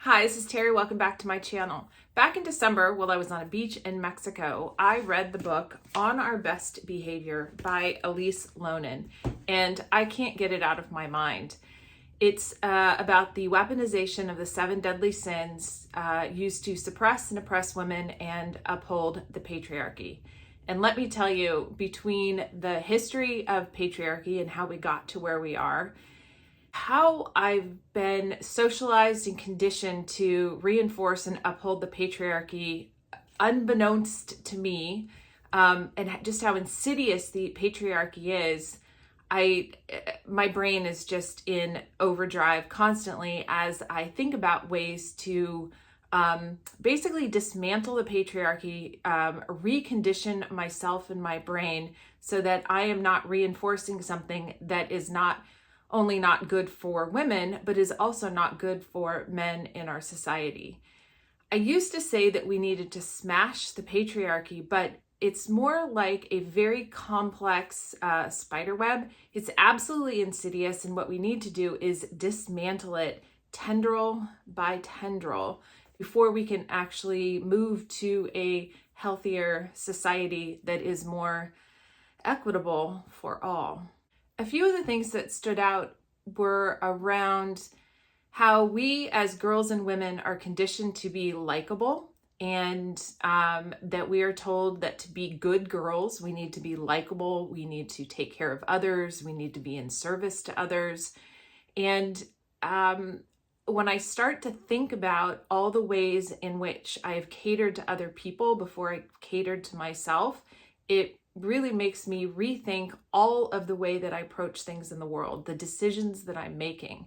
Hi, this is Terry. Welcome back to my channel. Back in December, while I was on a beach in Mexico, I read the book On Our Best Behavior by Elise Loehnen, and I can't get it out of my mind. It's about the weaponization of the 7 deadly sins used to suppress and oppress women and uphold the patriarchy. And let me tell you, between the history of patriarchy and how we got to where we are, how I've been socialized and conditioned to reinforce and uphold the patriarchy unbeknownst to me, and just how insidious the patriarchy is, my brain is just in overdrive constantly as I think about ways to basically dismantle the patriarchy, recondition myself and my brain so that I am not reinforcing something that is not only not good for women, but is also not good for men in our society. I used to say that we needed to smash the patriarchy, but it's more like a very complex spider web. It's absolutely insidious, and what we need to do is dismantle it tendril by tendril before we can actually move to a healthier society that is more equitable for all. A few of the things that stood out were around how we as girls and women are conditioned to be likable, and that we are told that to be good girls, we need to be likable, we need to take care of others, we need to be in service to others. And when I start to think about all the ways in which I have catered to other people before I catered to myself, it really makes me rethink all of the way that I approach things in the world, the decisions that I'm making,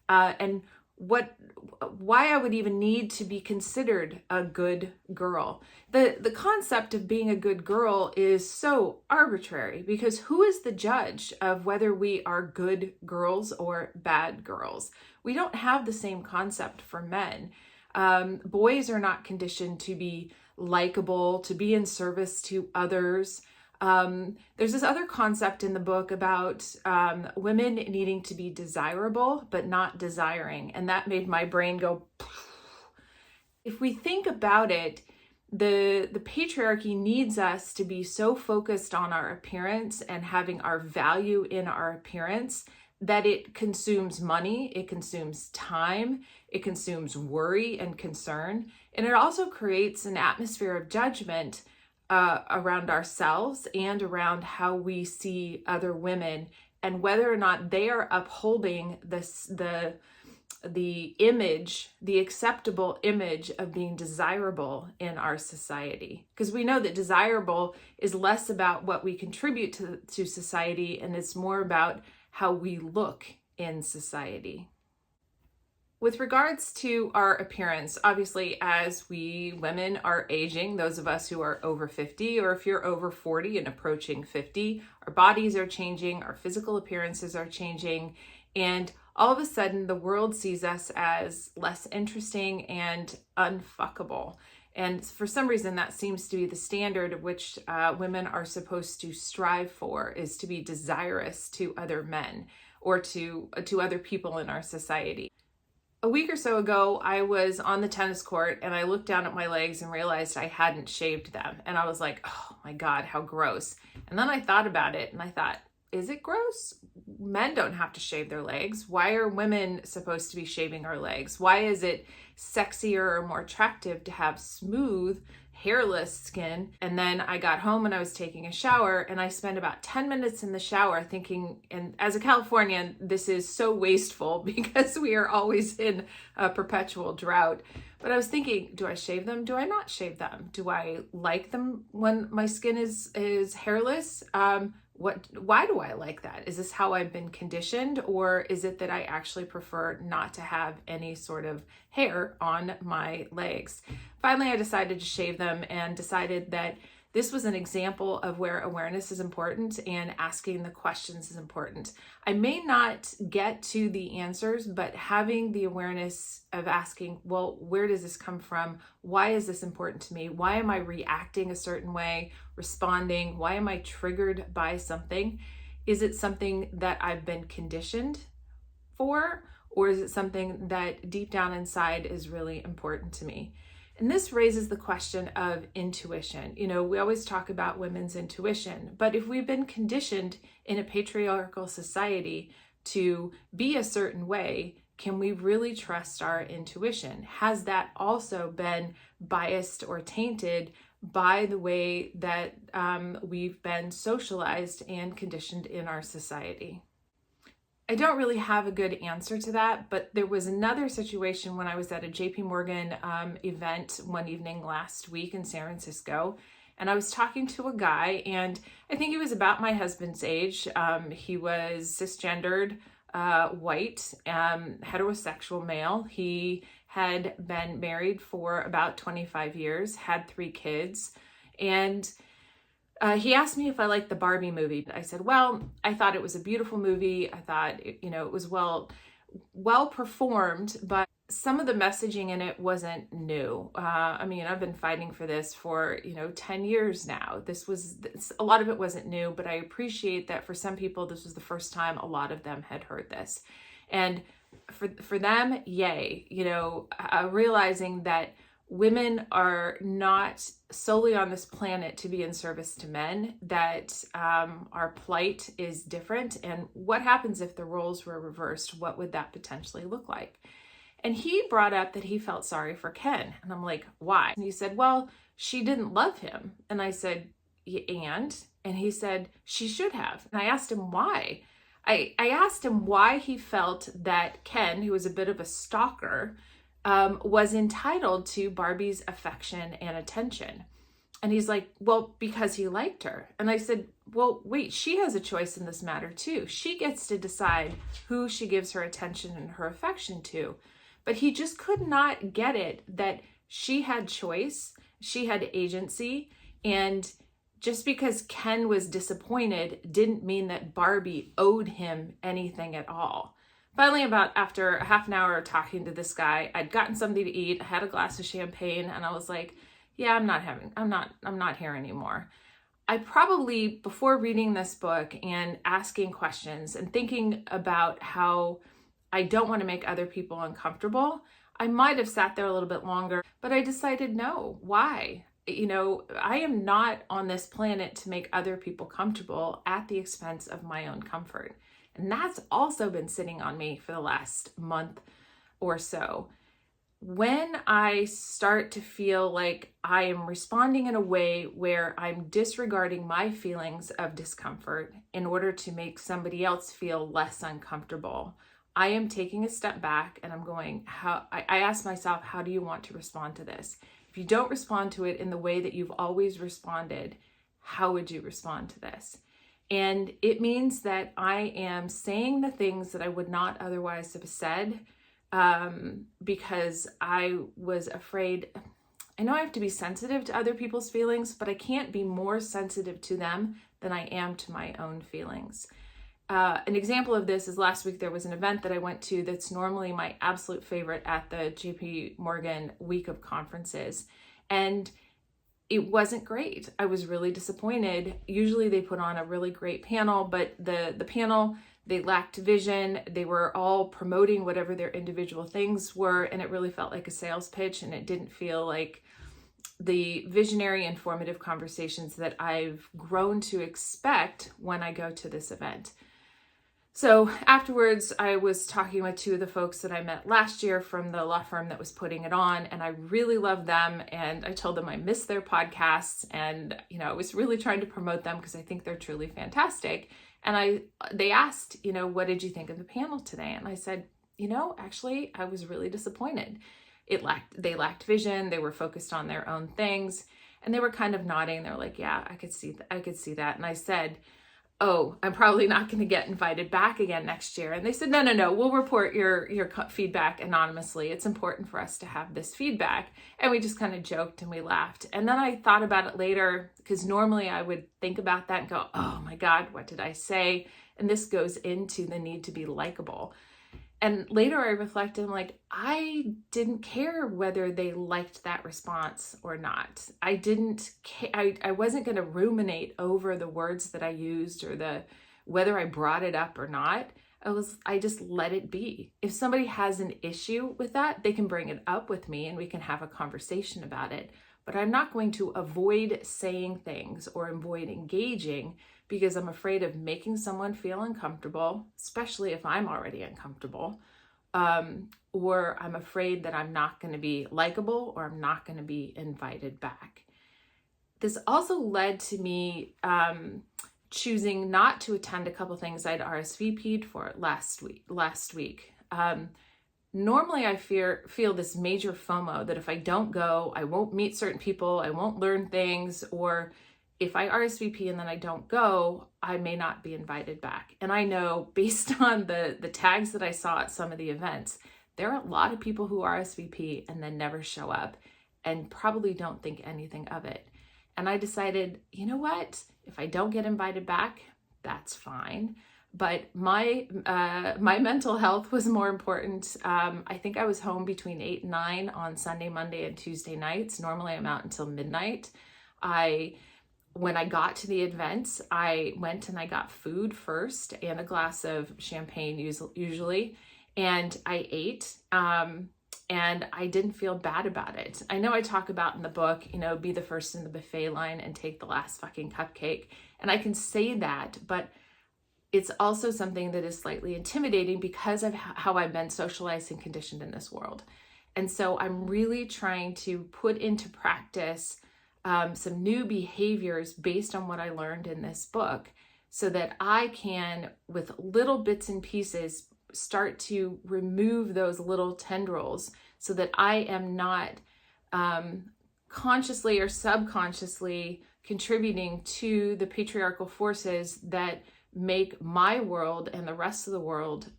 and why I would even need to be considered a good girl. The concept of being a good girl is so arbitrary, because who is the judge of whether we are good girls or bad girls? We don't have the same concept for men. Boys are not conditioned to be likable, to be in service to others. There's this other concept in the book about women needing to be desirable, but not desiring. And that made my brain go, if we think about it, the patriarchy needs us to be so focused on our appearance and having our value in our appearance that it consumes money, it consumes time, it consumes worry and concern. And it also creates an atmosphere of judgment around ourselves and around how we see other women, and whether or not they are upholding the image, the acceptable image of being desirable in our society. Because we know that desirable is less about what we contribute to society, and it's more about how we look in society. With regards to our appearance, obviously, as we women are aging, those of us who are over 50, or if you're over 40 and approaching 50, our bodies are changing, our physical appearances are changing, and all of a sudden the world sees us as less interesting and unfuckable. And for some reason, that seems to be the standard of which women are supposed to strive for, is to be desirous to other men or to other people in our society. A week or so ago, I was on the tennis court and I looked down at my legs and realized I hadn't shaved them. And I was like, oh my God, how gross. And then I thought about it and I thought, is it gross? Men don't have to shave their legs. Why are women supposed to be shaving our legs? Why is it sexier or more attractive to have smooth, hairless skin? And then I got home and I was taking a shower, and I spent about 10 minutes in the shower thinking, and as a Californian, this is so wasteful because we are always in a perpetual drought. But I was thinking, do I shave them? Do I not shave them? Do I like them when my skin is hairless? Why do I like that? Is this how I've been conditioned, or is it that I actually prefer not to have any sort of hair on my legs? Finally, I decided to shave them and decided that this was an example of where awareness is important and asking the questions is important. I may not get to the answers, but having the awareness of asking, well, where does this come from? Why is this important to me? Why am I reacting a certain way, responding? Why am I triggered by something? Is it something that I've been conditioned for? or is it something that deep down inside is really important to me? And this raises the question of intuition. You know, we always talk about women's intuition, but if we've been conditioned in a patriarchal society to be a certain way, can we really trust our intuition? Has that also been biased or tainted by the way that we've been socialized and conditioned in our society? I don't really have a good answer to that, but there was another situation when I was at a JP Morgan event one evening last week in San Francisco, and I was talking to a guy, and I think he was about my husband's age. He was cisgendered, white, heterosexual male. He had been married for about 25 years, had 3 kids, and he asked me if I liked the Barbie movie. I said, well, I thought it was a beautiful movie. I thought, it was well performed, but some of the messaging in it wasn't new. I mean, I've been fighting for this for, 10 years now. A lot of it wasn't new, but I appreciate that for some people, this was the first time a lot of them had heard this. And for them, yay, realizing that women are not solely on this planet to be in service to men, that our plight is different. And what happens if the roles were reversed? What would that potentially look like? And he brought up that he felt sorry for Ken. And I'm like, why? And he said, well, she didn't love him. And I said, and he said, she should have. And I asked him why. I asked him why he felt that Ken, who was a bit of a stalker, was entitled to Barbie's affection and attention. And he's like, well, because he liked her. And I said, well, wait, she has a choice in this matter too. She gets to decide who she gives her attention and her affection to. But he just could not get it that she had choice, she had agency, and just because Ken was disappointed didn't mean that Barbie owed him anything at all. Finally, after a half an hour of talking to this guy, I'd gotten something to eat, I had a glass of champagne, and I was like, yeah, I'm not here anymore. I probably, before reading this book and asking questions and thinking about how I don't want to make other people uncomfortable, I might have sat there a little bit longer, but I decided no. Why? I am not on this planet to make other people comfortable at the expense of my own comfort. And that's also been sitting on me for the last month or so. When I start to feel like I am responding in a way where I'm disregarding my feelings of discomfort in order to make somebody else feel less uncomfortable, I am taking a step back and I'm going, I ask myself, how do you want to respond to this? If you don't respond to it in the way that you've always responded, how would you respond to this? And it means that I am saying the things that I would not otherwise have said because I was afraid. I know I have to be sensitive to other people's feelings, but I can't be more sensitive to them than I am to my own feelings. An example of this is last week there was an event that I went to that's normally my absolute favorite at the JP Morgan week of conferences. And it wasn't great. I was really disappointed. Usually they put on a really great panel, but the panel, they lacked vision. They were all promoting whatever their individual things were, and it really felt like a sales pitch, and it didn't feel like the visionary, informative conversations that I've grown to expect when I go to this event. So afterwards, I was talking with 2 of the folks that I met last year from the law firm that was putting it on, and I really loved them. And I told them I missed their podcasts, and I was really trying to promote them because I think they're truly fantastic. And they asked, what did you think of the panel today? And I said, actually, I was really disappointed. They lacked vision. They were focused on their own things, and they were kind of nodding. They're like, yeah, I could see that. And I said, oh, I'm probably not going to get invited back again next year. And they said, no, we'll report your feedback anonymously. It's important for us to have this feedback. And we just kind of joked and we laughed. And then I thought about it later, because normally I would think about that and go, oh my God, what did I say? And this goes into the need to be likable. And later I reflected, I'm like, I didn't care whether they liked that response or not. I wasn't going to ruminate over the words that I used or whether I brought it up or not. I just let it be. If somebody has an issue with that, they can bring it up with me and we can have a conversation about it. But I'm not going to avoid saying things or avoid engaging because I'm afraid of making someone feel uncomfortable, especially if I'm already uncomfortable. Or I'm afraid that I'm not going to be likable or I'm not going to be invited back. This also led to me choosing not to attend a couple things I'd RSVP'd for last week. Normally I feel this major FOMO that if I don't go, I won't meet certain people, I won't learn things, or if I RSVP and then I don't go, I may not be invited back. And I know based on the tags that I saw at some of the events, there are a lot of people who RSVP and then never show up and probably don't think anything of it. And I decided, you know what? If I don't get invited back, that's fine. But my mental health was more important. I think I was home between 8 and 9 on Sunday, Monday, and Tuesday nights. Normally I'm out until midnight. When I got to the events, I went and I got food first and a glass of champagne usually, and I ate. And I didn't feel bad about it. I know I talk about in the book, be the first in the buffet line and take the last fucking cupcake. And I can say that, but it's also something that is slightly intimidating because of how I've been socialized and conditioned in this world. And so I'm really trying to put into practice some new behaviors based on what I learned in this book so that I can, with little bits and pieces, start to remove those little tendrils so that I am not consciously or subconsciously contributing to the patriarchal forces that make my world and the rest of the world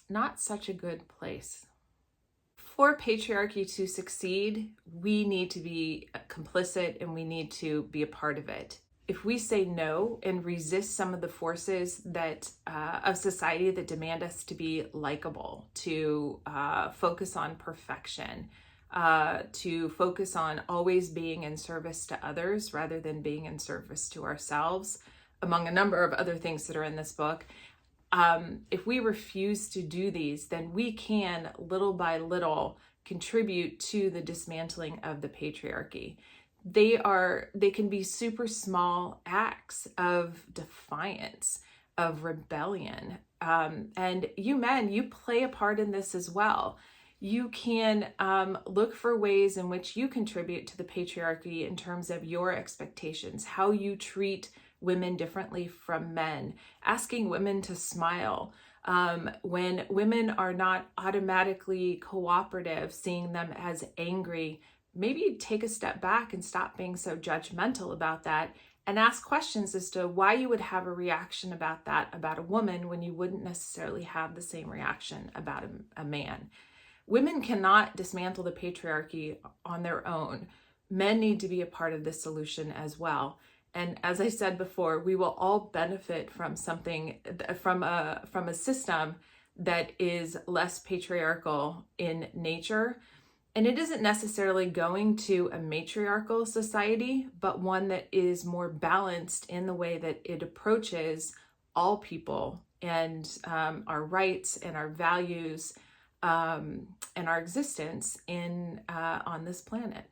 not such a good place. For patriarchy to succeed, we need to be complicit and we need to be a part of it. If we say no and resist some of the forces that of society that demand us to be likable, to focus on perfection, to focus on always being in service to others rather than being in service to ourselves, among a number of other things that are in this book, if we refuse to do these, then we can little by little contribute to the dismantling of the patriarchy. They can be super small acts of defiance, of rebellion. And you men, you play a part in this as well. You can look for ways in which you contribute to the patriarchy in terms of your expectations, how you treat women differently from men, asking women to smile. When women are not automatically cooperative, seeing them as angry, maybe take a step back and stop being so judgmental about that and ask questions as to why you would have a reaction about that about a woman when you wouldn't necessarily have the same reaction about a man. Women cannot dismantle the patriarchy on their own. Men need to be a part of the solution as well. And as I said before, we will all benefit from something, from a system that is less patriarchal in nature. And it isn't necessarily going to a matriarchal society, but one that is more balanced in the way that it approaches all people and our rights and our values and our existence on this planet.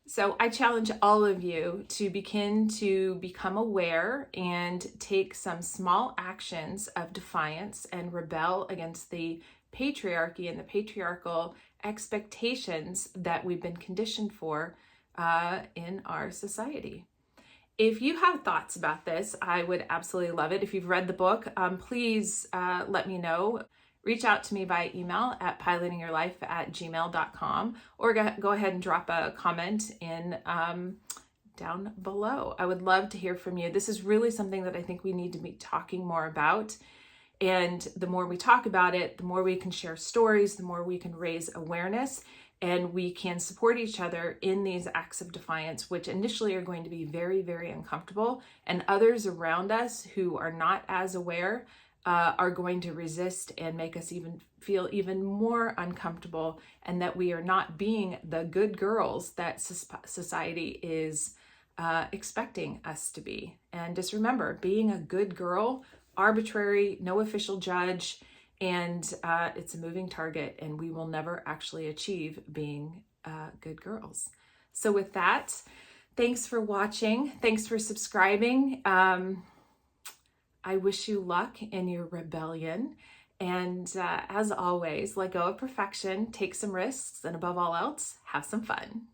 So I challenge all of you to begin to become aware and take some small actions of defiance and rebel against the patriarchy and the patriarchal expectations that we've been conditioned for in our society. If you have thoughts about this, I would absolutely love it. If you've read the book, please let me know. Reach out to me by email at pilotingyourlife@gmail.com or go ahead and drop a comment in down below. I would love to hear from you. This is really something that I think we need to be talking more about. And the more we talk about it, the more we can share stories, the more we can raise awareness, and we can support each other in these acts of defiance, which initially are going to be very, very uncomfortable. And others around us who are not as aware are going to resist and make us feel even more uncomfortable, and that we are not being the good girls that society is expecting us to be. And just remember, being a good girl arbitrary, no official judge, and it's a moving target, and we will never actually achieve being good girls. So with that, thanks for watching. Thanks for subscribing. I wish you luck in your rebellion. And as always, let go of perfection, take some risks, and above all else, have some fun.